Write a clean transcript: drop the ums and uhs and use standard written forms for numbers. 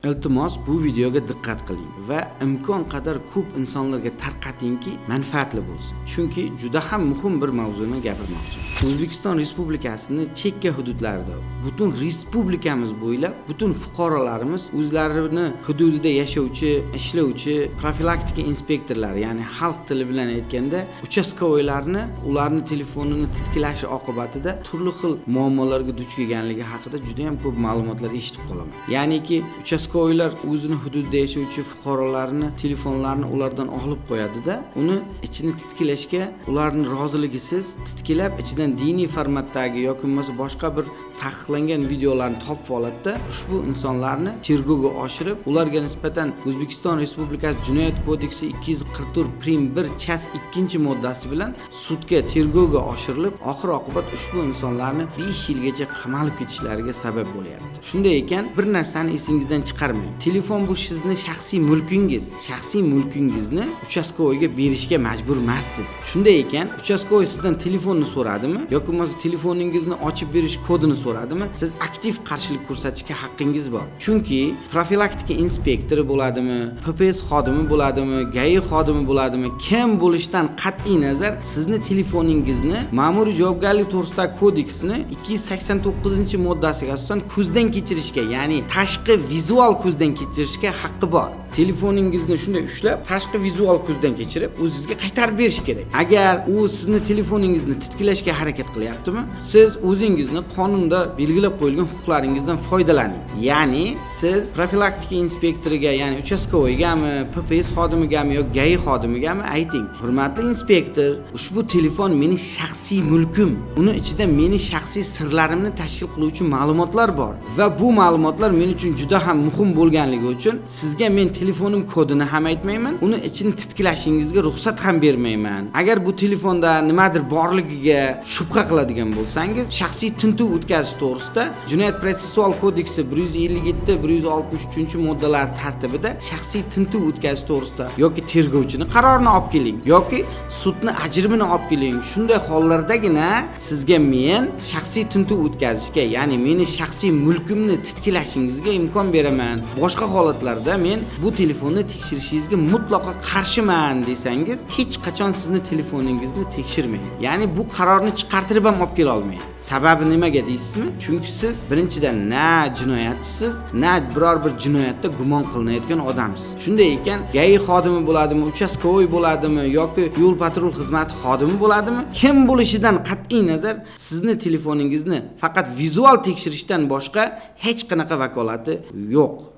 Iltimos bu videoga diqqat qiling va imkon qadar ko'p insonlarga tarqatingki, manfaatli bo'lsin. Chunki juda ham muhim bir mavzuni gapirmoqchiman. O'zbekiston Respublikasining chekka hududlarida, butun respublikamiz bo'ylab butun fuqarolarimiz o'zlarini hududida yashovchi, ishlovchi profilaktika inspektorlari, ya'ni xalq tili bilan aytganda, uchastkovoylarni ularni telefonini titkilashi oqibatida turli xil muammolarga duch kelganligi haqida juda ham ko'p ma'lumotlar eshitib qolaman. Ya'niki uchastkovoylar o'zini hududida yashovchi fuqarolarni telefonlarini ulardan olib qo'yadi-da, uni ichini titkilashga ularning roziligisiz titkilab, ichidan diniy formatdagi yoki bo'lmasa boshqa bir taqiqlangan videolarni topib oladi-da, ushbu insonlarni tergovga oshirib, ularga nisbatan O'zbekiston Respublikasi Jinoyat kodeksi 244 prim 1 chas 2-moddasi bilan sudga tergovga oshirilib, oxir-oqibat ushbu insonlarni 5 yilgacha qamalib ketishlariga sabab bo'lyapti. Shunday ekan, bir narsani esingizdan chiqarmang. Telefon bu sizning shaxsiy mulkingiz. Shaxsiy mulkingizni uchastkovoyga berishga majbur emassiz. Shunday ekan, uchastkovoy sizdan telefonni so'radimi yoki bo'lmasa telefoningizni ochib berish kodini so'radimi, siz aktiv qarshilik ko'rsatishga haqqingiz bor. Chunki profilaktika inspektori bo'ladimi, PPS xodimi bo'ladimi, GAI xodimi bo'ladimi, kim bo'lishidan qat'iy nazar sizni telefoningizni ma'muriy javobgarlik to'g'risidagi kodeksni 289-moddasiga asosan ko'zdan kechirishga, ya'ni tashqi vizual ko'zdan kechirishga haqqi bor. Telefoningizni shunday ushlab, tashqi vizual ko'zdan kechirib, o'zingizga qaytarib berish kerak. Agar u sizni telefoningizni titkilashga harakat qilyaptimi, siz o'zingizni qonunda belgilab qo'yilgan huquqlaringizdan foydalaning. Ya'ni siz profilaktika inspektoriga, ya'ni uchastkovoygami, PPS xodimigami yoki GAI xodimigami ayting: "Hurmatli inspektor, ushbu telefon meni shaxsiy mulkim. Uni ichida meni shaxsiy sirlarimni tashkil qiluvchi ma'lumotlar bor va bu ma'lumotlar men uchun juda ham muhim bo'lganligi uchun sizga men telefonim kodini ham aytmayman, uni ichini titkilashingizga ruxsat ham bermayman. Agar bu telefonda nimadir borligiga shubha qiladigan bo'lsangiz, shaxsiy tintuv o'tkazish to'g'risida Jinoyat protsessual kodeksi 157-163-moddalar tartibida shaxsiy tintuv o'tkazish to'g'risida yoki tergovchini qarorini olib keling yoki sudni ajrimini olib keling. Shunday hollardagina sizga men shaxsiy tintuv o'tkazishga, ya'ni meni shaxsiy mulkimni titkilashingizga imkon beraman. Boshqa holatlarda men bu telefonni tekshirishingizga mutlaqo qarshiman desangiz, hech qachon sizni telefoningizni tekshirmang. Ya'ni bu qarorni chiqartirib ham olib kela olmaydi. Sababi nimaga deysizmi? Chunki siz birinchidan na jinoyatchisiz, na biror bir jinoyatda gumon qilinayotgan odamsiz. Shunday ekan, GAI xodimi bo'ladimi, uchastkovoy bo'ladimi yoki yo'l patrul xizmati xodimi bo'ladimi, kim bo'lishidan qat'iy nazar sizni telefoningizni faqat vizual tekshirishdan boshqa hech qanaqa vakolati yo'q.